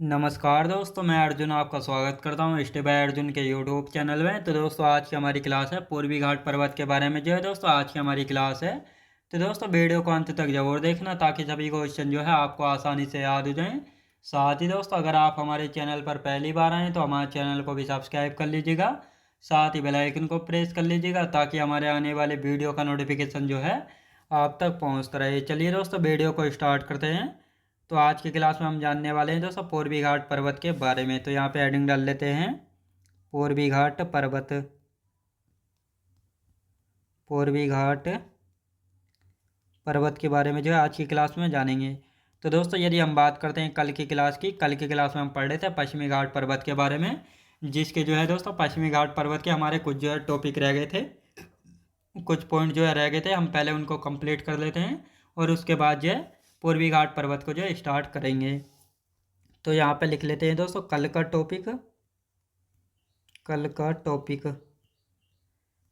नमस्कार दोस्तों, मैं अर्जुन आपका स्वागत करता हूँ स्टे बाय अर्जुन के यूट्यूब चैनल में। तो दोस्तों आज की हमारी क्लास है पूर्वी घाट पर्वत के बारे में। जो है दोस्तों आज की हमारी क्लास है, तो दोस्तों वीडियो को अंत तक जरूर देखना ताकि सभी क्वेश्चन जो है आपको आसानी से याद हो जाएं। साथ ही दोस्तों अगर आप हमारे चैनल पर पहली बार आएँ तो हमारे चैनल को भी सब्सक्राइब कर लीजिएगा, साथ ही बेल आइकन को प्रेस कर लीजिएगा ताकि हमारे आने वाले वीडियो का नोटिफिकेशन जो है आप तक पहुँचता रहे। चलिए दोस्तों वीडियो को स्टार्ट करते हैं। तो आज की क्लास में हम जानने वाले हैं दोस्तों पूर्वी घाट पर्वत के बारे में। तो यहाँ पे हेडिंग डाल लेते हैं पूर्वी घाट पर्वत। पूर्वी घाट पर्वत के बारे में जो है आज की क्लास में जानेंगे। तो दोस्तों यदि हम बात करते हैं कल की क्लास में हम पढ़ रहे थे पश्चिमी घाट पर्वत के बारे में, जिसके जो है दोस्तों पश्चिमी घाट पर्वत के हमारे कुछ जो है टॉपिक रह गए थे, कुछ पॉइंट जो है रह गए थे। हम पहले उनको कंप्लीट कर लेते हैं और उसके बाद जो है पूर्वी घाट पर्वत को जो है स्टार्ट करेंगे। तो यहाँ पे लिख लेते हैं दोस्तों कल का टॉपिक।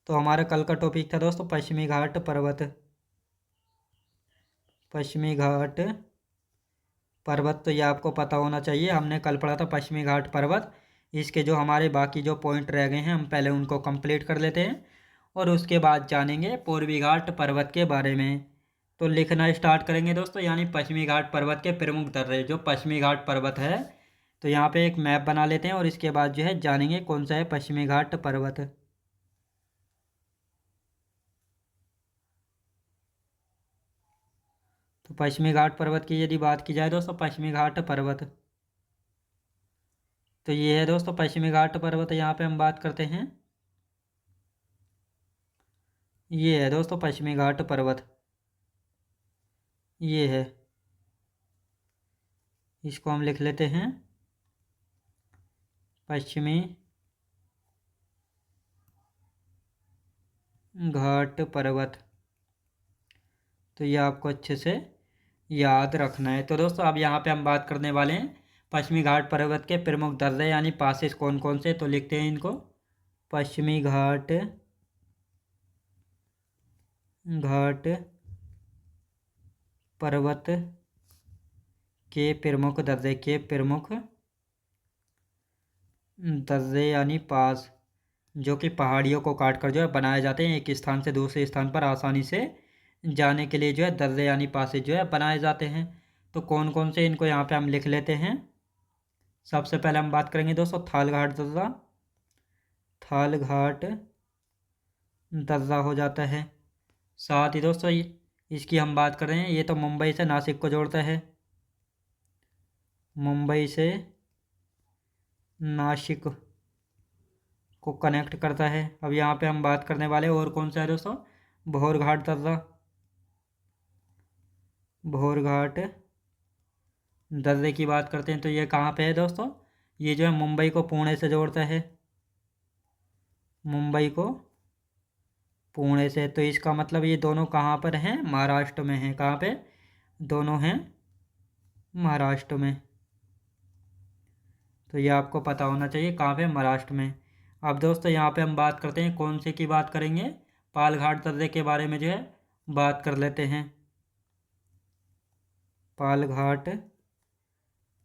तो हमारा कल का टॉपिक था दोस्तों पश्चिमी घाट पर्वत। पश्चिमी घाट पर्वत तो ये आपको पता होना चाहिए, हमने कल पढ़ा था पश्चिमी घाट पर्वत। इसके जो हमारे बाकी जो पॉइंट रह गए हैं हम पहले उनको कंप्लीट कर लेते हैं और उसके बाद जानेंगे पूर्वी घाट पर्वत के बारे में। तो लिखना स्टार्ट करेंगे दोस्तों, यानी पश्चिमी घाट पर्वत के प्रमुख दर्रे जो पश्चिमी घाट पर्वत है। तो यहाँ पे एक मैप बना लेते हैं और इसके बाद जो है जानेंगे कौन सा है पश्चिमी घाट पर्वत। तो पश्चिमी घाट पर्वत की यदि बात की जाए दोस्तों पश्चिमी घाट पर्वत, तो ये है दोस्तों पश्चिमी घाट पर्वत। यहाँ पे हम बात करते हैं, ये है दोस्तों पश्चिमी घाट पर्वत, ये है। इसको हम लिख लेते हैं पश्चिमी घाट पर्वत। तो ये आपको अच्छे से याद रखना है। तो दोस्तों अब यहाँ पे हम बात करने वाले हैं पश्चिमी घाट पर्वत के प्रमुख दर्रे यानी पासेस कौन कौन से। तो लिखते हैं इनको पश्चिमी घाट पर्वत के प्रमुख दर्रे यानी पास, जो कि पहाड़ियों को काट कर जो है बनाए जाते हैं एक स्थान से दूसरे स्थान पर आसानी से जाने के लिए जो है दर्रे यानी पासेज जो है बनाए जाते हैं। तो कौन कौन से इनको यहाँ पे हम लिख लेते हैं। सबसे पहले हम बात करेंगे दोस्तों थालघाट दर्रा हो जाता है। साथ ही दोस्तों इसकी हम बात कर रहे हैं, ये तो मुंबई से नासिक को जोड़ता है, मुंबई से नासिक को कनेक्ट करता है। अब यहाँ पे हम बात करने वाले और कौन सा है दोस्तों, भोरघाट दर्रे की बात करते हैं। तो ये कहाँ पे है दोस्तों, ये जो है मुंबई को पुणे से जोड़ता है, मुंबई को पुणे से। तो इसका मतलब ये दोनों कहाँ पर हैं, महाराष्ट्र में हैं। कहाँ पे, दोनों हैं महाराष्ट्र में। तो ये आपको पता होना चाहिए कहाँ पे, महाराष्ट्र में। अब दोस्तों यहाँ पे हम बात करते हैं कौन से की बात करेंगे, पालघाट दर्रे के बारे में जो है बात कर लेते हैं। पालघाट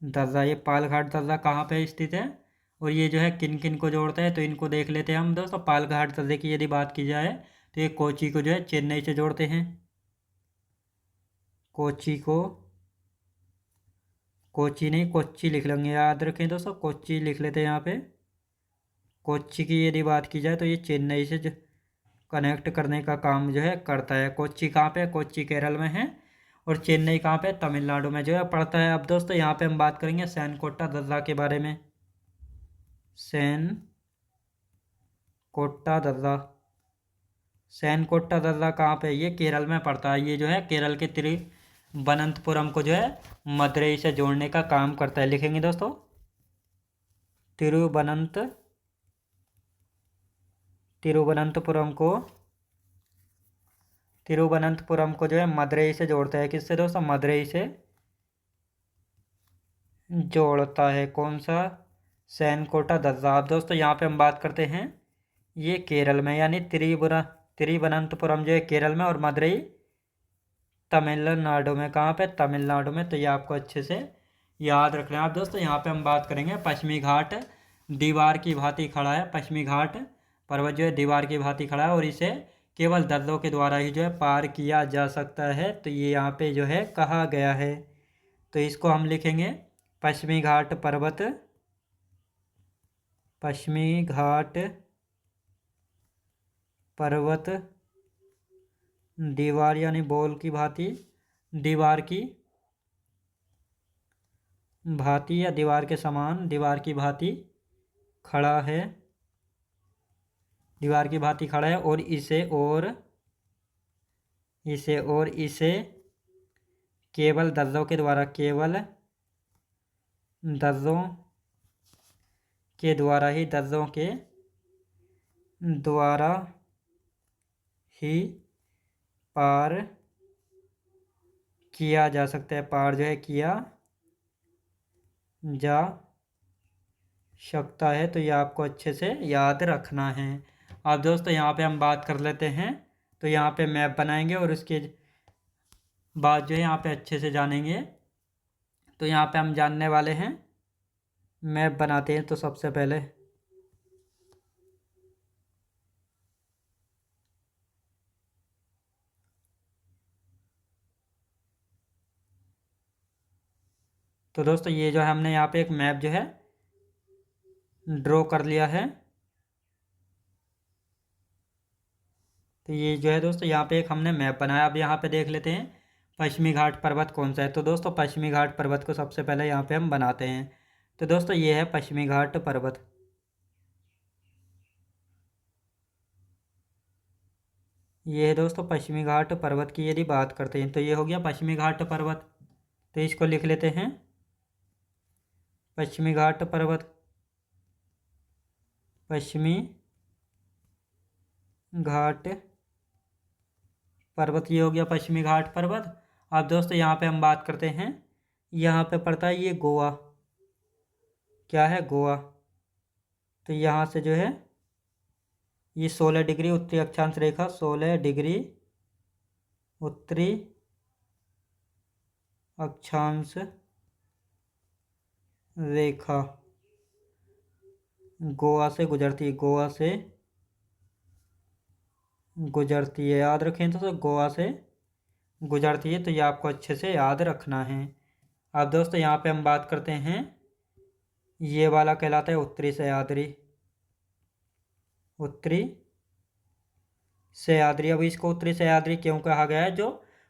दर्रा, ये पालघाट दर्रा कहाँ पे स्थित है और ये जो है किन किन को जोड़ता है, तो इनको देख लेते हैं हम दोस्तों। पालघाट दर्रे की यदि बात की जाए तो ये कोची को जो है चेन्नई से जोड़ते हैं, कोची नहीं कोच्चि लिख लेंगे, याद रखें दोस्तों कोच्चि लिख लेते हैं यहाँ पे। कोच्चि की यदि बात की जाए तो ये चेन्नई से कनेक्ट करने का काम जो है करता है। कोच्चि कहाँ पे, कोच्चि केरल में है और चेन्नई कहाँ पे, तमिलनाडु में जो है पड़ता है। अब दोस्तों यहाँ पे हम बात करेंगे सैनकोट्टा दर्रा के बारे में। सैनकोट्टा दर्रा कहाँ पे, ये केरल में पड़ता है। ये जो है केरल के तिरुवनंतपुरम को जो है मदुरई से जोड़ने का काम करता है। लिखेंगे दोस्तों तिरुवनंतपुरम को जो है मदुरई से जोड़ता है। किससे दोस्तों, मदुरई से जोड़ता है। कौन सा, सैनकोटा दर्रा। अब दोस्तों यहाँ पे हम बात करते हैं, ये केरल में यानी तिरुवनंतपुरम जो है केरल में और मदुरई तमिलनाडु में। कहाँ पे, तमिलनाडु में। तो ये आपको अच्छे से याद रख लें आप दोस्तों। यहाँ पे हम बात करेंगे पश्चिमी घाट दीवार की भांति खड़ा है। पश्चिमी घाट पर्वत जो है दीवार की भांति खड़ा है और इसे केवल दर्दों के द्वारा ही जो है पार किया जा सकता है। तो ये यहाँ पे जो है कहा गया है। तो इसको हम लिखेंगे पश्चिमी घाट पर्वत, पश्चिमी घाट पर्वत दीवार यानी बॉल की भांति, दीवार की भांति या दीवार के समान, दीवार की भांति खड़ा है, दीवार की भांति खड़ा है और इसे केवल दर्दों के द्वारा, केवल दर्दों के द्वारा ही, दर्दों के द्वारा ही पार किया जा सकता है, पार जो है किया जा सकता है। तो ये आपको अच्छे से याद रखना है। अब दोस्तों यहाँ पे हम बात कर लेते हैं। तो यहाँ पे मैप बनाएंगे और उसके बाद जो है यहाँ पे अच्छे से जानेंगे। तो यहाँ पे हम जानने वाले हैं, मैप बनाते हैं। तो सबसे पहले तो दोस्तों ये जो है हमने यहाँ पे एक मैप जो है ड्रॉ कर लिया है। तो ये जो है दोस्तों यहाँ पे एक हमने मैप बनाया। अब यहाँ पे देख लेते हैं पश्चिमी घाट पर्वत कौन सा है। तो दोस्तों पश्चिमी घाट पर्वत को सबसे पहले यहाँ पे हम बनाते हैं। तो दोस्तों ये है पश्चिमी घाट पर्वत। ये है दोस्तों पश्चिमी घाट पर्वत की यदि बात करते हैं तो ये हो गया पश्चिमी घाट पर्वत। तो इसको लिख लेते हैं पश्चिमी घाट पर्वत, पश्चिमी घाट पर्वत, ये हो गया पश्चिमी घाट पर्वत। अब दोस्तों यहाँ पे हम बात करते हैं, यहाँ पे पड़ता है ये गोवा। क्या है? गोवा। तो यहाँ से जो है ये 16 डिग्री उत्तरी अक्षांश रेखा, 16 डिग्री उत्तरी अक्षांश रेखा गोवा से गुजरती है, गोवा से गुजरती है। याद रखें तो गोवा से गुजरती है। तो ये आपको अच्छे से याद रखना है। अब दोस्तों यहाँ पे हम बात करते हैं, ये वाला कहलाता है उत्तरी सह्याद्री, उत्तरी सह्याद्री। अब इसको उत्तरी सह्याद्री क्यों कहा गया है? जो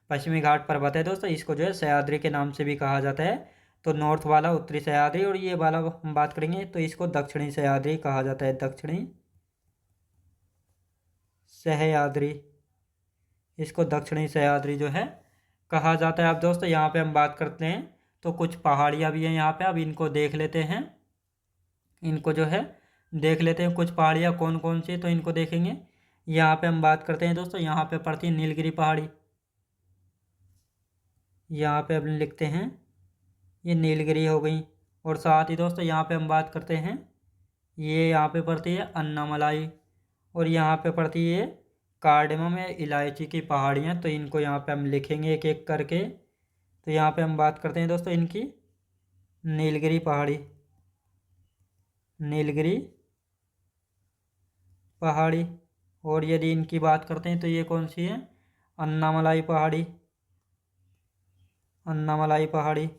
पश्चिमी घाट पर्वत है दोस्तों, इसको जो है सह्याद्री के नाम से भी कहा जाता है। तो नॉर्थ वाला उत्तरी सह्याद्री और ये वाला हम बात करेंगे तो इसको दक्षिणी सह्याद्री कहा जाता है, दक्षिणी सह्याद्री, इसको दक्षिणी सह्याद्री जो है कहा जाता है। अब दोस्तों यहाँ पे हम बात करते हैं तो कुछ पहाड़ियाँ भी हैं यहाँ पे। अब इनको देख लेते हैं, इनको जो है देख लेते हैं कुछ पहाड़ियाँ कौन कौन सी, तो इनको देखेंगे। यहाँ पे हम बात करते हैं दोस्तों, यहाँ पे पड़ती है नीलगिरी पहाड़ी। यहाँ पे अब लिखते हैं ये नीलगिरी हो गई। और साथ ही दोस्तों यहाँ पे हम बात करते हैं, ये यहाँ पे पड़ती है अन्नामलाई और यहाँ पे पड़ती है कार्डेमम या इलायची की पहाड़ियाँ। तो इनको यहाँ पे हम लिखेंगे एक एक करके। तो यहाँ पे हम बात करते हैं दोस्तों इनकी, नीलगिरी पहाड़ी, नीलगिरी पहाड़ी। और यदि इनकी बात करते हैं तो ये कौन सी है? अन्नामलाई पहाड़ी, अन्नामलाई पहाड़ी।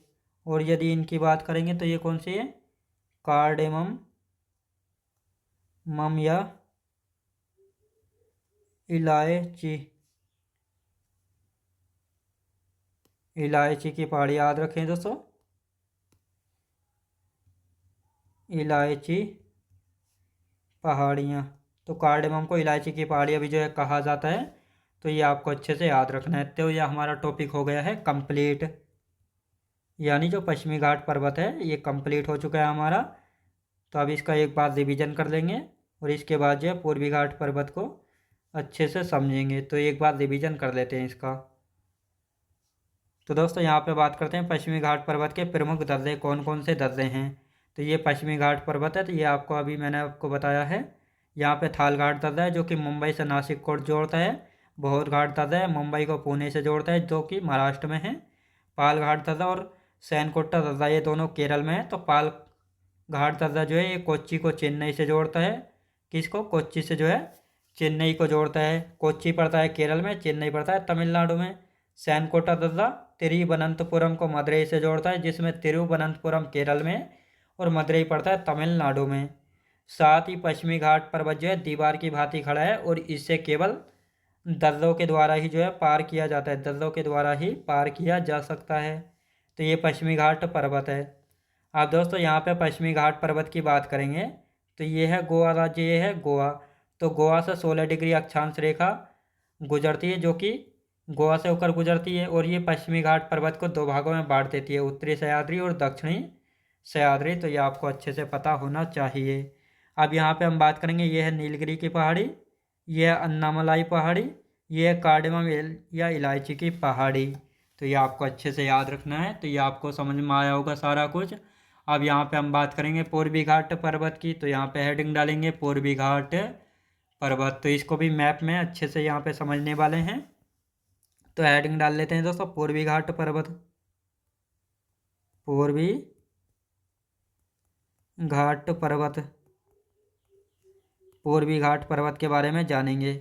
और यदि इनकी बात करेंगे तो ये कौन सी है? कार्डेमम मम या इलायची, इलायची की पहाड़ी। याद रखें दोस्तों, इलायची पहाड़ियाँ। तो कार्डेमम को इलायची की पहाड़ियाँ भी जो है कहा जाता है। तो ये आपको अच्छे से याद रखना है। तो ये हमारा टॉपिक हो गया है कंप्लीट, यानी जो पश्चिमी घाट पर्वत है ये कंप्लीट हो चुका है हमारा। तो अब इसका एक बार रिवीजन कर लेंगे और इसके बाद जो है पूर्वी घाट पर्वत को अच्छे से समझेंगे। तो एक बार रिवीजन कर लेते हैं इसका। तो दोस्तों यहाँ पे बात करते हैं पश्चिमी घाट पर्वत के प्रमुख दर्रे कौन कौन से दर्रे हैं। तो ये पश्चिमी घाट पर्वत है, तो ये आपको अभी मैंने आपको बताया है। यहाँ पे थाल घाट दर्रा है जो कि मुंबई से नासिक को जोड़ता है। बहुत घाट दर्रा है मुंबई को पुणे से जोड़ता है जो कि महाराष्ट्र में है। पाल घाट दर्रा और सैनकोट्टा दर्रा ये दोनों केरल में है। तो पाल घाट दर्रा जो है ये कोच्चि को चेन्नई से जोड़ता है। किसको? कोच्चि से जो है चेन्नई को जोड़ता है। कोच्चि पड़ता है केरल में, चेन्नई पड़ता है तमिलनाडु में। सैनकोट्टा दर्रा तिरुवनंतपुरम को मदुरई से जोड़ता है, जिसमें तिरुवनंतपुरम केरल में और मदुरई पड़ता है तमिलनाडु में। साथ ही पश्चिमी घाट पर्वत जो है दीवार की भांति खड़ा है और इससे केवल दर्रों के द्वारा ही जो है पार किया जाता है, दर्रों के द्वारा ही पार किया जा सकता है। तो ये पश्चिमी घाट पर्वत है। आप दोस्तों यहाँ पे पश्चिमी घाट पर्वत की बात करेंगे तो ये है गोवा राज्य, ये है गोवा। तो गोवा से 16 डिग्री अक्षांश रेखा गुजरती है, जो कि गोवा से होकर गुजरती है। और ये पश्चिमी घाट पर्वत को 2 भागों में बांट देती है, उत्तरी सह्याद्री और दक्षिणी सह्याद्री। तो ये आपको अच्छे से पता होना चाहिए। अब यहाँ पे हम बात करेंगे, ये है नीलगिरी की पहाड़ी, ये है अन्नामलाई पहाड़ी, ये है कार्डेमम या इलायची की पहाड़ी। तो ये आपको अच्छे से याद रखना है। तो ये आपको समझ में आया होगा सारा कुछ। अब यहाँ पे हम बात करेंगे पूर्वी घाट पर्वत की। तो यहाँ पे हेडिंग डालेंगे पूर्वी घाट पर्वत। तो इसको भी मैप में अच्छे से यहाँ पे समझने वाले हैं। तो हेडिंग डाल लेते हैं दोस्तों, पूर्वी घाट पर्वत, पूर्वी घाट पर्वत। पूर्वी घाट पर्वत के बारे में जानेंगे।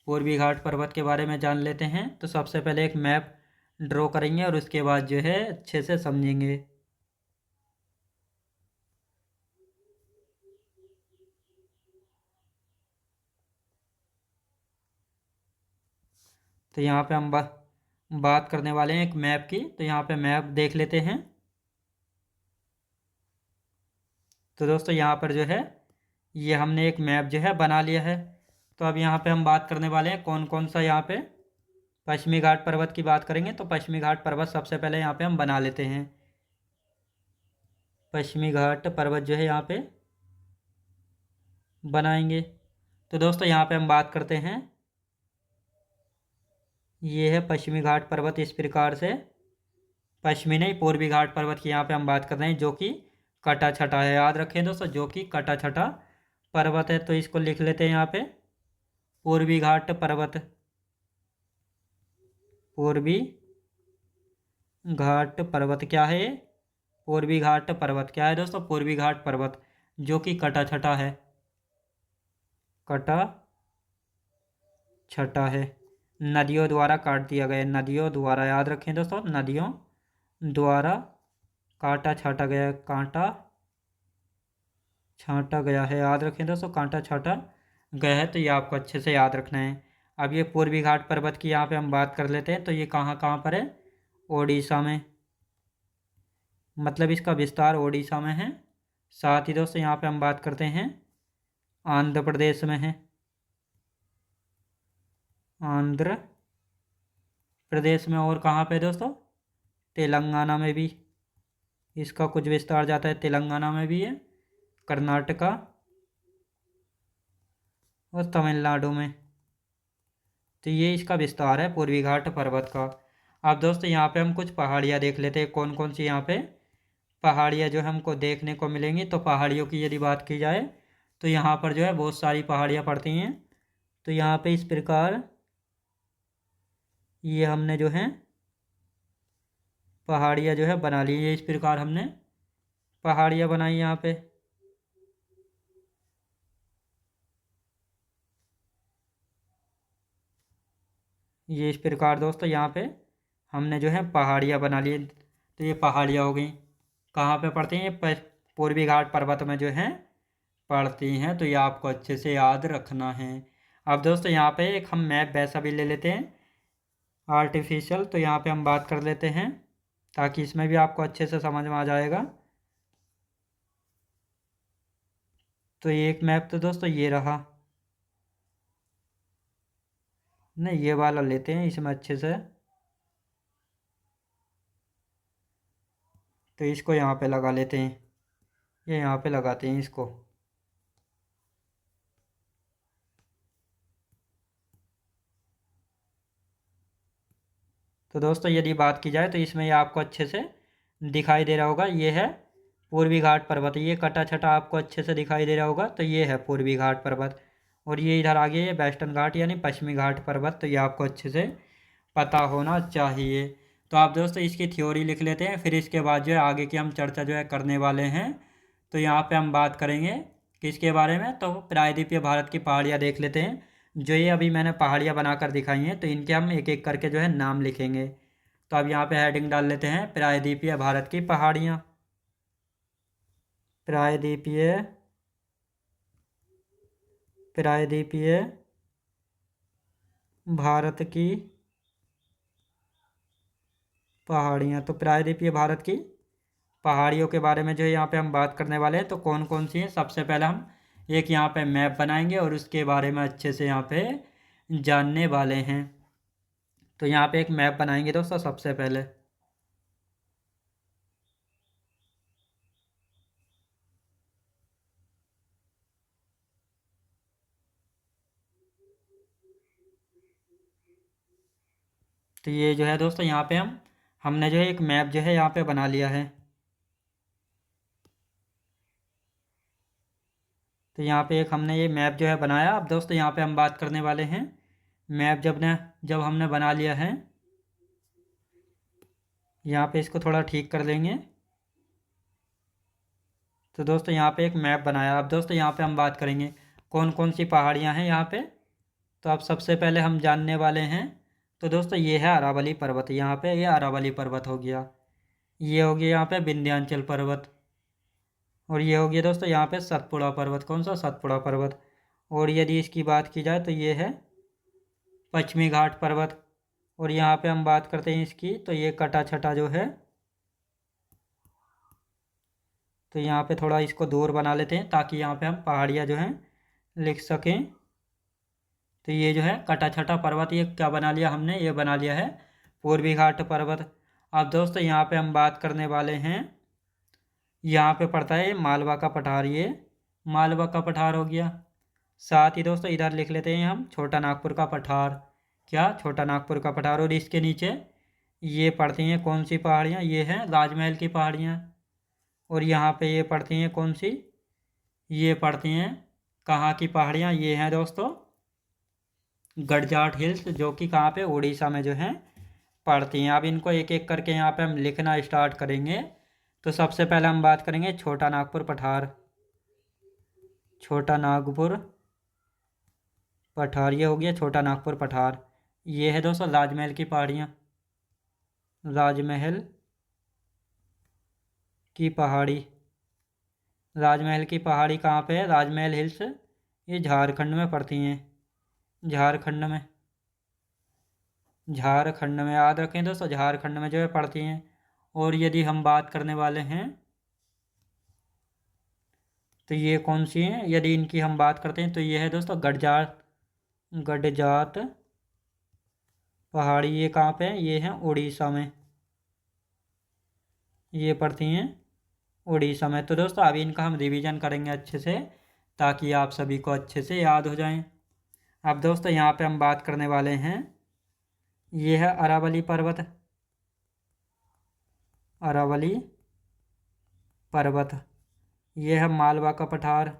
पूर्वी घाट पर्वत के बारे में जान लेते हैं। तो सबसे पहले एक मैप ड्रॉ करेंगे और उसके बाद जो है अच्छे से समझेंगे। तो यहाँ पे हम बात करने वाले हैं एक मैप की। तो यहाँ पे मैप देख लेते हैं। तो दोस्तों यहाँ पर जो है ये हमने एक मैप जो है बना लिया है। तो अब यहाँ पे हम बात करने वाले हैं कौन कौन सा, यहाँ पे पश्चिमी घाट पर्वत की बात करेंगे। तो पश्चिमी घाट पर्वत सबसे पहले यहाँ पे हम बना लेते हैं। पश्चिमी घाट पर्वत जो है यहाँ पे बनाएंगे। तो दोस्तों यहाँ पे हम बात करते हैं, ये है पश्चिमी घाट पर्वत। इस प्रकार से पश्चिमी नहीं पूर्वी घाट पर्वत की यहाँ पे हम बात कर रहे हैं, जो कि कटा छटा है। याद रखें दोस्तों, जो कि कटा छटा पर्वत है। तो इसको लिख लेते हैं यहाँ पे पूर्वी घाट पर्वत। पूर्वी घाट पर्वत क्या है? पूर्वी घाट पर्वत क्या है दोस्तों? पूर्वी घाट पर्वत, जो कि कटा छटा है, कटा छटा है, नदियों द्वारा काट दिया गया। नदियों द्वारा, याद रखें दोस्तों, नदियों द्वारा काटा छाटा गया, कांटा छांटा गया है। याद रखें दोस्तों, कांटा छाटा गया है। तो ये आपको अच्छे से याद रखना है। अब ये पूर्वी घाट पर्वत की यहाँ पे हम बात कर लेते हैं। तो ये कहाँ कहाँ पर है? ओडिशा में, मतलब इसका विस्तार ओडिशा में है। साथ ही दोस्तों यहाँ पे हम बात करते हैं आंध्र प्रदेश में है, आंध्र प्रदेश में। और कहाँ पे दोस्तों? तेलंगाना में भी इसका कुछ विस्तार जाता है, तेलंगाना में भी है, कर्नाटका और तमिलनाडु में। तो ये इसका विस्तार है पूर्वी घाट पर्वत का। अब दोस्तों यहाँ पे हम कुछ पहाड़ियाँ देख लेते हैं, कौन कौन सी यहाँ पे पहाड़ियाँ जो हमको देखने को मिलेंगी। तो पहाड़ियों की यदि बात की जाए तो यहाँ पर जो है बहुत सारी पहाड़ियाँ पड़ती हैं। तो यहाँ पे इस प्रकार ये हमने जो है पहाड़ियाँ जो है बना ली है। इस प्रकार हमने पहाड़ियाँ बनाई यहाँ पे। ये इस प्रकार दोस्तों यहाँ पे हमने जो है पहाड़ियाँ बना ली। तो ये पहाड़ियाँ हो गई, कहाँ पे पड़ती हैं? ये पूर्वी घाट पर्वत में जो है पड़ती हैं। तो ये आपको अच्छे से याद रखना है। अब दोस्तों यहाँ पे एक हम मैप वैसा भी ले लेते हैं आर्टिफिशियल। तो यहाँ पे हम बात कर लेते हैं ताकि इसमें भी आपको अच्छे से समझ में आ जाएगा। तो ये एक मैप तो दोस्तों ये रहा, नहीं ये वाला लेते हैं, इसमें अच्छे से। तो इसको यहाँ पे लगा लेते हैं, ये यहाँ पे लगाते हैं इसको। तो दोस्तों यदि बात की जाए तो इसमें ये आपको अच्छे से दिखाई दे रहा होगा, ये है पूर्वी घाट पर्वत। ये कटा छटा आपको अच्छे से दिखाई दे रहा होगा। तो ये है पूर्वी घाट पर्वत। और ये इधर आगे ये वेस्टर्न घाट यानी पश्चिमी घाट पर्वत। तो ये आपको अच्छे से पता होना चाहिए। तो आप दोस्तों इसकी थ्योरी लिख लेते हैं, फिर इसके बाद जो है आगे की हम चर्चा जो है करने वाले हैं। तो यहाँ पे हम बात करेंगे किसके बारे में, तो प्रायद्वीपीय भारत की पहाड़ियाँ देख लेते हैं। जो ये अभी मैंने पहाड़ियाँ बनाकर दिखाई हैं, तो इनके हम एक एक करके जो है नाम लिखेंगे। तो अब यहाँ पे हेडिंग डाल लेते हैं प्रायद्वीपीय भारत की पहाड़ियाँ। प्रायद्वीपीय प्रायद्वीपीय भारत की पहाड़ियाँ। तो प्रायद्वीपीय भारत की पहाड़ियों के बारे में जो है यहाँ पे हम बात करने वाले हैं। तो कौन कौन सी हैं, सबसे पहले हम एक यहाँ पे मैप बनाएंगे और उसके बारे में अच्छे से यहाँ पे जानने वाले हैं। तो यहाँ पे एक मैप बनाएंगे दोस्तों सबसे पहले। तो ये जो है दोस्तों यहाँ पे हमने जो है एक मैप जो है यहाँ पे बना लिया है। तो यहाँ पे एक हमने ये मैप जो है बनाया। अब दोस्तों यहाँ पे हम बात करने वाले हैं मैप जब हमने बना लिया है, यहाँ पे इसको थोड़ा ठीक कर लेंगे। तो दोस्तों यहाँ पे एक मैप बनाया। अब दोस्तों यहाँ पे हम बात करेंगे कौन कौन सी पहाड़ियाँ हैं यहाँ पे। तो अब सबसे पहले हम जानने वाले हैं, तो दोस्तों ये है अरावली पर्वत। यहाँ पे ये अरावली पर्वत हो गया, ये हो गया यहाँ पे विंध्याचल पर्वत, और ये हो गया दोस्तों यहाँ पे सतपुड़ा पर्वत। कौन सा, सतपुड़ा पर्वत। और यदि इसकी बात की जाए तो ये है पश्चिमी घाट पर्वत। और यहाँ पे हम बात करते हैं इसकी, तो ये कटा छटा जो है, तो यहाँ पे थोड़ा इसको दूर बना लेते हैं ताकि यहाँ पे हम पहाड़ियाँ जो हैं लिख सकें। तो ये जो है कटा छटा पर्वत, ये क्या बना लिया हमने, ये बना लिया है पूर्वी घाट पर्वत। अब दोस्तों यहाँ पे हम बात करने वाले हैं, यहाँ पे पड़ता है मालवा का पठार, ये मालवा का पठार हो गया। साथ ही दोस्तों इधर लिख लेते हैं हम छोटा नागपुर का पठार। क्या, छोटा नागपुर का पठार। और इसके नीचे ये पड़ती हैं कौन सी पहाड़ियाँ, ये हैं राजमहल की पहाड़ियाँ। और यहाँ पे ये पड़ती हैं कौन सी, ये पड़ती हैं कहाँ की पहाड़ियाँ, ये हैं दोस्तों गडजाट हिल्स, जो कि कहाँ पे, उड़ीसा में जो है पड़ती हैं। अब इनको एक एक करके यहाँ पे हम लिखना स्टार्ट करेंगे। तो सबसे पहले हम बात करेंगे छोटा नागपुर पठार। छोटा नागपुर पठार, ये हो गया छोटा नागपुर पठार। ये है दोस्तों राजमहल की पहाड़ियाँ, राजमहल की पहाड़ी। राजमहल की पहाड़ी कहाँ पे है, राजमहल हिल्स, ये झारखंड में पड़ती हैं, झारखंड में, झारखंड में याद रखें दोस्तों, झारखंड में जो है पड़ती हैं। और यदि हम बात करने वाले हैं तो ये कौन सी हैं, यदि इनकी हम बात करते हैं तो ये है दोस्तों गडजात, गडजात पहाड़ी। ये कहाँ पे है, ये हैं उड़ीसा में, ये पड़ती हैं उड़ीसा में। तो दोस्तों अभी इनका हम रिवीजन करेंगे अच्छे से ताकि आप सभी को अच्छे से याद हो जाएं। अब दोस्तों यहाँ पे हम बात करने वाले हैं, ये है अरावली पर्वत, अरावली पर्वत। ये है मालवा का पठार,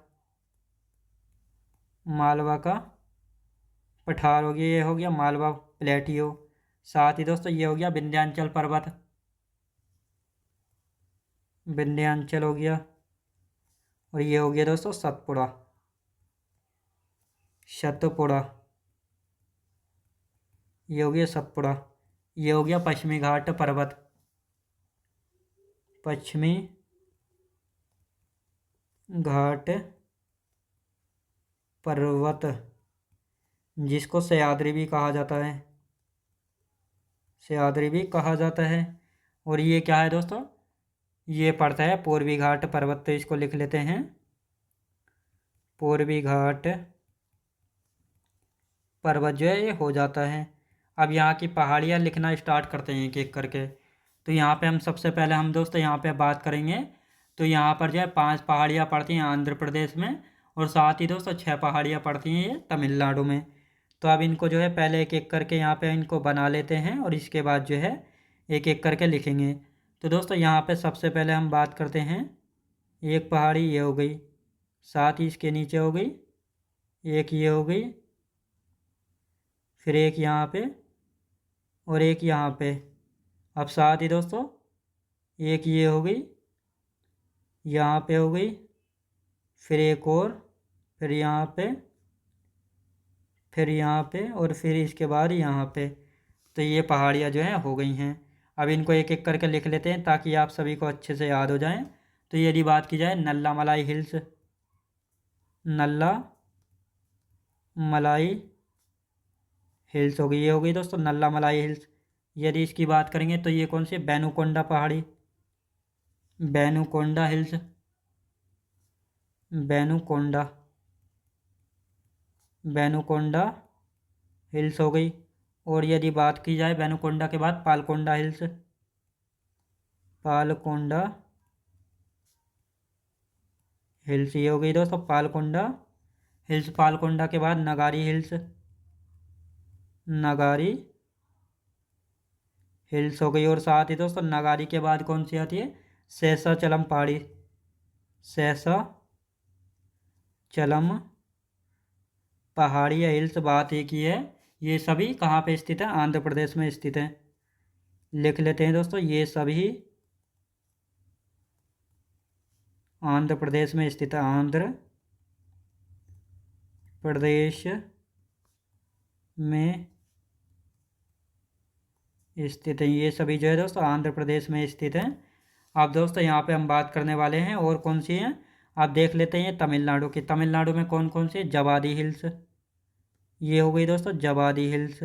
मालवा का पठार हो गया, ये हो गया मालवा प्लेटियो। साथ ही दोस्तों ये हो गया विंध्याचल पर्वत, विंध्याचल हो गया। और ये हो गया दोस्तों सतपुड़ा, सतपुड़ा, ये हो गया सतपुड़ा। ये हो गया पश्चिमी घाट पर्वत, पश्चिमी घाट पर्वत, जिसको सह्याद्री भी कहा जाता है, सह्याद्री भी कहा जाता है। और ये क्या है दोस्तों, ये पड़ता है पूर्वी घाट पर्वत। तो इसको लिख लेते हैं पूर्वी घाट पर्वत जो है ये हो जाता है। अब यहाँ की पहाड़ियाँ लिखना स्टार्ट करते हैं एक एक करके। तो यहाँ पे हम सबसे पहले हम दोस्तों यहाँ पे बात करेंगे, तो यहाँ पर जो है 5 पहाड़ियाँ पड़ती हैं आंध्र प्रदेश में, और साथ ही दोस्तों 6 पहाड़ियाँ पड़ती हैं ये तमिलनाडु में। तो अब इनको जो है पहले एक एक करके यहाँ पे इनको बना लेते हैं और इसके बाद जो है एक एक करके लिखेंगे। तो दोस्तों यहाँ पे सबसे पहले हम बात करते हैं, एक पहाड़ी ये हो गई, साथ ही इसके नीचे हो गई एक, ये हो गई, फिर एक यहाँ पे और एक यहाँ पे। अब साथ ही दोस्तों एक ये हो गई, यहाँ पे हो गई, फिर एक और, फिर यहाँ पे, फिर यहाँ पे, और फिर इसके बाद यहाँ पे। तो ये पहाड़ियाँ जो हैं हो गई हैं। अब इनको एक एक करके लिख लेते हैं ताकि आप सभी को अच्छे से याद हो जाएं। तो यदि बात की जाए नल्ला मलाई हिल्स, नल्ला मलाई हिल्स हो गई, ये हो गई दोस्तों नल्ला मलाई हिल्स। यदि इसकी बात करेंगे तो ये कौन सी, बैनुकोंडा पहाड़ी, बैनुकोंडा हिल्स, बैनुकोंडा, बैनुकोंडा हिल्स हो गई। और यदि बात की जाए बैनुकोंडा के बाद पालकोंडा हिल्स, पालकोंडा हिल्स, ये हो गई दोस्तों पालकोंडा हिल्स। पालकोंडा के बाद नगारी हिल्स, नगारी हिल्स हो गई। और साथ ही दोस्तों नगारी के बाद कौन सी आती है, शेषाचलम पहाड़ी, शेषाचलम पहाड़ी या हिल्स, बात एक ही है। ये सभी कहाँ पे स्थित है, आंध्र प्रदेश में स्थित है। लिख लेते हैं दोस्तों, ये सभी आंध्र प्रदेश में स्थित है, आंध्र प्रदेश में स्थित है। ये सभी जो है दोस्तों आंध्र प्रदेश में स्थित है। अब दोस्तों यहाँ पे हम बात करने वाले हैं और कौन सी हैं, आप देख लेते हैं तमिलनाडु की। तमिलनाडु में कौन कौन सी, जवादी हिल्स, ये हो गई दोस्तों जवादी हिल्स।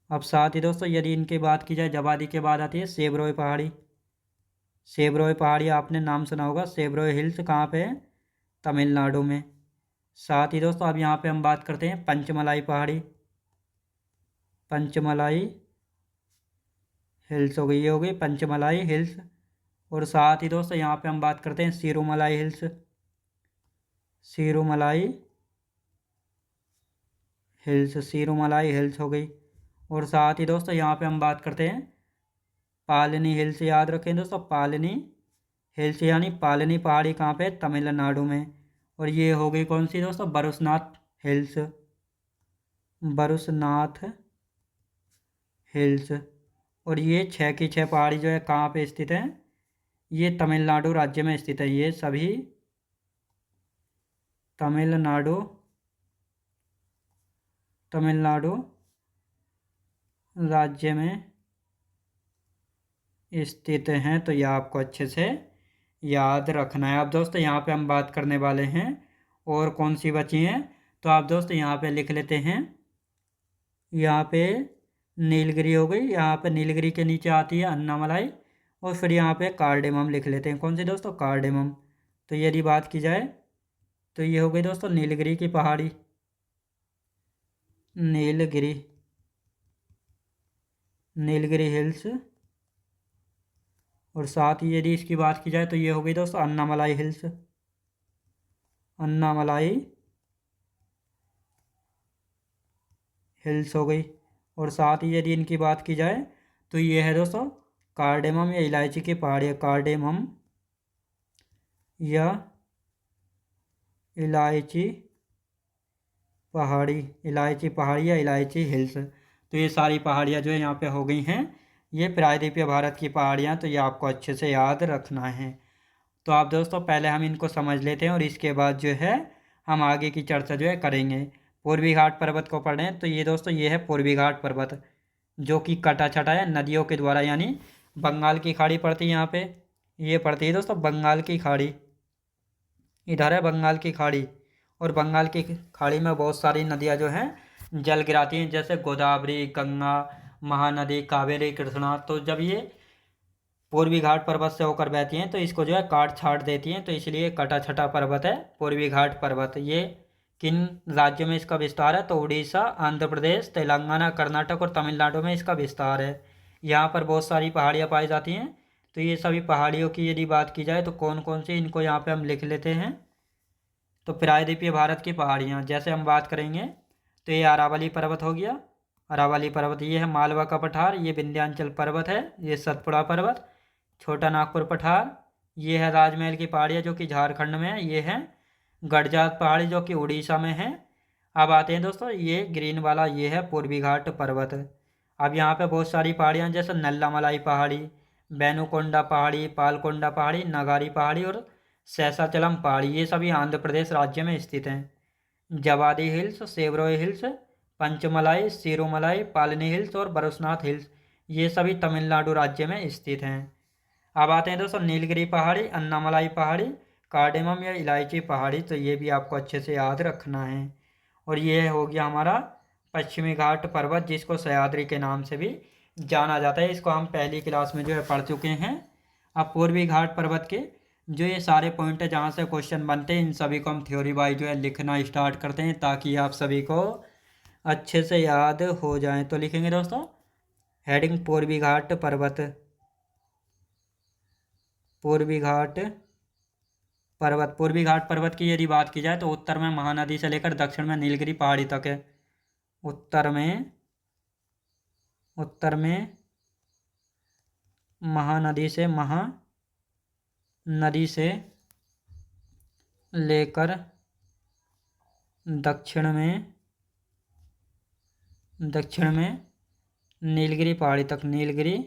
अब साथ ही दोस्तों यदि इनकी बात की जाए, जवादी के बाद आती है सेबरोय पहाड़ी, सेबरोय पहाड़ी आपने नाम सुना होगा। सेबरोय हिल्स कहाँ पे है, तमिलनाडु में। साथ ही दोस्तों अब यहाँ पे हम बात करते हैं पंचमलाई पहाड़ी, पंचमलाई हिल्स हो गई, ये हो गई पंचमलाई हिल्स। और साथ ही दोस्तों यहाँ पे हम बात करते हैं Sirumalai hills, Sirumalai hills, Sirumalai hills हो गई। और साथ ही दोस्तों यहाँ पे हम बात करते हैं पालनी हिल्स, याद रखें दोस्तों पालनी हिल्स, यानी पालनी पहाड़ी कहाँ पे, तमिलनाडु में। और ये हो गई कौन सी दोस्तों, बरुसनाथ हिल्स, बरुसनाथ हिल्स। और ये 6 की 6 पहाड़ी जो है कहाँ पे स्थित है, ये तमिलनाडु राज्य में स्थित है। ये सभी तमिलनाडु, तमिलनाडु राज्य में स्थित हैं। तो यह आपको अच्छे से याद रखना है। अब दोस्तों यहाँ पे हम बात करने वाले हैं और कौन सी बची हैं, तो आप दोस्तों यहाँ पे लिख लेते हैं, यहाँ पे नीलगिरी हो गई, यहाँ पे नीलगिरी के नीचे आती है अन्नामलाई, और फिर यहाँ पे कार्डेमम लिख लेते हैं। कौन सी दोस्तों, कार्डेमम। तो यदि बात की जाए तो ये हो गई दोस्तों नीलगिरी की पहाड़ी, नीलगिरी, नीलगिरी हिल्स। और साथ ही यदि इसकी बात की जाए तो ये हो गई दोस्तों अन्नामलाई हिल्स, अन्नामलाई हिल्स हो गई। और साथ ही यदि इनकी बात की जाए तो ये है दोस्तों कार्डेमम या इलायची की पहाड़ी, कार्डेमम या इलायची पहाड़ी, इलायची पहाड़ी या इलायची हिल्स। तो ये सारी पहाड़ियाँ जो है यहाँ पे हो गई हैं, ये प्रायद्वीपीय भारत की पहाड़ियाँ। तो ये आपको अच्छे से याद रखना है। तो आप दोस्तों पहले हम इनको समझ लेते हैं और इसके बाद जो है हम आगे की चर्चा जो है करेंगे। पूर्वी घाट पर्वत को पढ़ रहे हैं तो ये दोस्तों ये है पूर्वी घाट पर्वत, जो कि कटा छटा है नदियों के द्वारा, यानी बंगाल की खाड़ी पड़ती है यहाँ पे, ये पड़ती है दोस्तों बंगाल की खाड़ी, इधर है बंगाल की खाड़ी। और बंगाल की खाड़ी में बहुत सारी नदियाँ जो हैं जल गिराती हैं, जैसे गोदावरी, गंगा, महानदी, कावेरी, कृष्णा। तो जब ये पूर्वी घाट पर्वत से होकर बहती हैं तो इसको जो है काट छाट देती हैं, तो इसलिए कटा छटा पर्वत है पूर्वी घाट पर्वत। ये किन राज्यों में इसका विस्तार है, तो उड़ीसा, आंध्र प्रदेश, तेलंगाना, कर्नाटक और तमिलनाडु में इसका विस्तार है। यहाँ पर बहुत सारी पहाड़ियाँ पाई जाती हैं। तो ये सभी पहाड़ियों की यदि बात की जाए तो कौन कौन सी, इनको यहाँ पे हम लिख लेते हैं। तो प्रायद्वीपीय भारत की पहाड़ियाँ जैसे हम बात करेंगे तो ये अरावली पर्वत हो गया, अरावली पर्वत। ये है मालवा का पठार, ये विंध्याचल पर्वत है, ये सतपुड़ा पर्वत, छोटा नागपुर पठार। ये है राजमहल की पहाड़ियाँ जो कि झारखंड में है। ये है गडजात पहाड़ी जो कि उड़ीसा में है। अब आते हैं दोस्तों ये ग्रीन वाला, ये है पूर्वी घाट पर्वत। अब यहाँ पे बहुत सारी पहाड़ियाँ जैसे नल्लामलाई पहाड़ी, बेनुकोंडा पहाड़ी, पालकोंडा पहाड़ी, नगारी पहाड़ी और शेषाचलम पहाड़ी, ये सभी आंध्र प्रदेश राज्य में स्थित हैं। जवादी हिल्स, सेवरोय हिल्स, पंचमलाई, सिरोमलाई, पालनी हिल्स और बरुसनाथ हिल्स, ये सभी तमिलनाडु राज्य में स्थित हैं। अब आते हैं दोस्तों नीलगिरी पहाड़ी, अन्नामलाई पहाड़ी, कार्डेमम या इलायची पहाड़ी, तो ये भी आपको अच्छे से याद रखना है। और ये हो गया हमारा पश्चिमी घाट पर्वत, जिसको सह्याद्री के नाम से भी जाना जाता है। इसको हम पहली क्लास में जो है पढ़ चुके हैं। अब पूर्वी घाट पर्वत के जो ये सारे पॉइंट है जहाँ से क्वेश्चन बनते हैं, इन सभी को हम थ्योरी वाइज जो है लिखना स्टार्ट करते हैं, ताकि आप सभी को अच्छे से याद हो जाए। तो लिखेंगे दोस्तों हेडिंग पूर्वी घाट पर्वत, पूर्वी घाट पर्वत। पूर्वी घाट पर्वत की यदि बात की जाए तो उत्तर में महानदी से लेकर दक्षिण में नीलगिरी पहाड़ी तक है। उत्तर में महानदी से लेकर दक्षिण में नीलगिरी पहाड़ी तक, नीलगिरी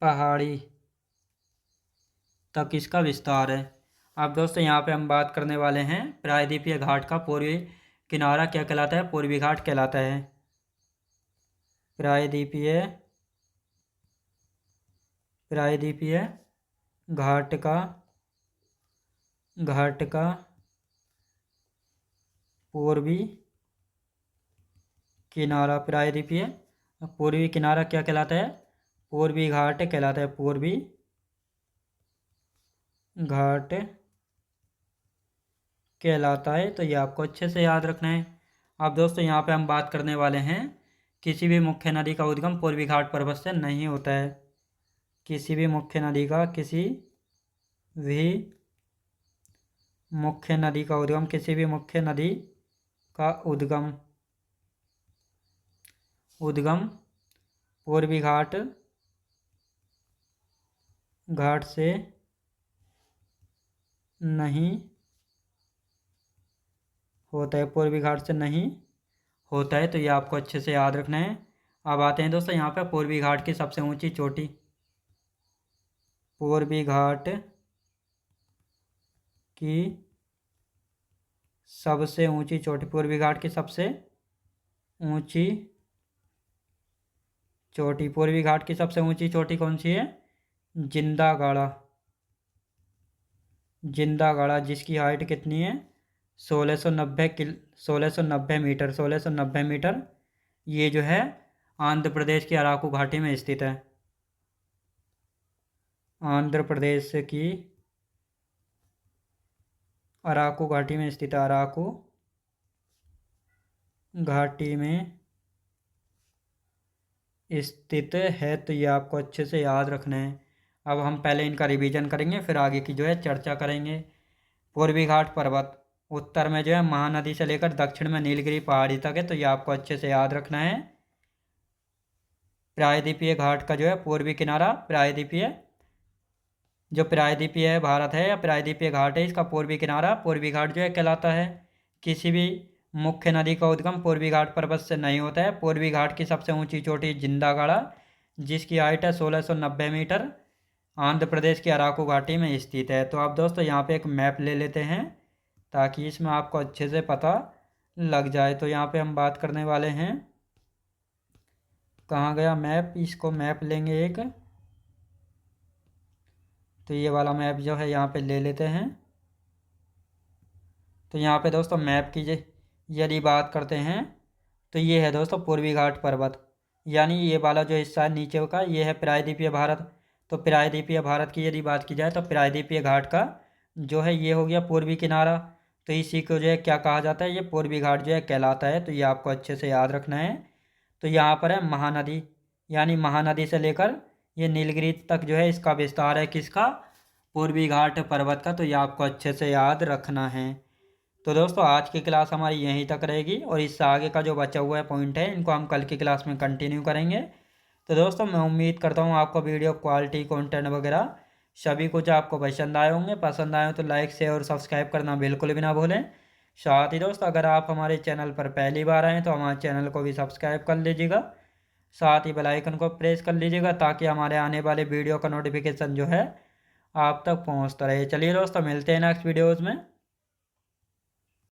पहाड़ी तक इसका विस्तार है। अब दोस्तों यहाँ पे हम बात करने वाले हैं प्रायद्वीपीय घाट का पूर्वी किनारा क्या कहलाता है, पूर्वी घाट कहलाता है। प्रायद्वीपीय घाट का पूर्वी किनारा, प्रायद्वीपीय पूर्वी किनारा क्या कहलाता है, पूर्वी घाट कहलाता है, पूर्वी घाट कहलाता है। तो ये आपको अच्छे से याद रखना है। अब दोस्तों यहाँ पे हम बात करने वाले हैं किसी भी मुख्य नदी का उद्गम पूर्वी घाट पर्वत से नहीं होता है। किसी भी मुख्य नदी का उद्गम किसी भी मुख्य नदी का उद्गम पूर्वी घाट से नहीं होता है, पूर्वी घाट से नहीं होता है। तो ये आपको अच्छे से याद रखना है। अब आते हैं दोस्तों यहाँ पे पूर्वी घाट की सबसे ऊंची चोटी, पूर्वी घाट की सबसे ऊंची चोटी, पूर्वी घाट की सबसे ऊंची चोटी, पूर्वी घाट की सबसे ऊंची चोटी कौन सी है, जिंदागढ़ा, जिसकी हाइट कितनी है 1690 मीटर। ये जो है आंध्र प्रदेश की अराकू घाटी में स्थित है। आंध्र प्रदेश की अराकू घाटी में स्थित है, अराकू घाटी में स्थित है। तो ये आपको अच्छे से याद रखना है। अब हम पहले इनका रिवीजन करेंगे, फिर आगे की जो है चर्चा करेंगे। पूर्वी घाट पर्वत उत्तर में जो है महानदी से लेकर दक्षिण में नीलगिरी पहाड़ी तक है। तो ये आपको अच्छे से याद रखना है। प्रायद्वीपीय घाट का जो है पूर्वी किनारा, प्रायद्वीपीय है भारत है या प्रायद्वीपीय घाट है, इसका पूर्वी किनारा पूर्वी घाट जो है कहलाता है। किसी भी मुख्य नदी का उद्गम पूर्वी घाट पर्वत से नहीं होता है। पूर्वी घाट की सबसे ऊंची चोटी जिंदागढ़ा, जिसकी हाइट है 1690 मीटर, आंध्र प्रदेश की अराकू घाटी में स्थित है। तो आप दोस्तों यहाँ पे एक मैप ले लेते हैं ताकि इसमें आपको अच्छे से पता लग जाए। तो यहाँ पे हम बात करने वाले हैं, कहाँ गया मैप, इसको मैप लेंगे एक, तो ये वाला मैप जो है यहाँ पे ले लेते हैं। तो यहाँ पे दोस्तों मैप की यदि बात करते हैं तो ये है दोस्तों पूर्वी घाट पर्वत, यानी ये वाला जो हिस्सा है नीचे का ये है प्रायद्वीपीय भारत। तो प्रायद्वीपीय भारत की यदि बात की जाए तो प्रायद्वीपीय घाट का जो है ये हो गया पूर्वी किनारा। तो इसी को जो है क्या कहा जाता है, ये पूर्वी घाट जो है कहलाता है। तो ये आपको अच्छे से याद रखना है। तो यहाँ पर है महानदी, यानी महानदी से लेकर ये नीलगिरी तक जो है इसका विस्तार है, किसका, पूर्वी घाट पर्वत का। तो ये आपको अच्छे से याद रखना है। तो दोस्तों आज की क्लास हमारी यहीं तक रहेगी और इससे आगे का जो बचा हुआ है पॉइंट है इनको हम कल की क्लास में कंटिन्यू करेंगे। तो दोस्तों मैं उम्मीद करता हूँ आपको वीडियो क्वालिटी कंटेंट वगैरह सभी कुछ आपको पसंद आए होंगे। पसंद आए हो तो लाइक शेयर और सब्सक्राइब करना बिल्कुल भी ना भूलें। साथ ही दोस्तों अगर आप हमारे चैनल पर पहली बार आएँ तो हमारे चैनल को भी सब्सक्राइब कर लीजिएगा। साथ ही बेल आइकन को प्रेस कर लीजिएगा ताकि हमारे आने वाले वीडियो का नोटिफिकेशन जो है आप तक पहुंचता रहे। चलिए दोस्तों मिलते हैं नेक्स्ट वीडियोज़ में।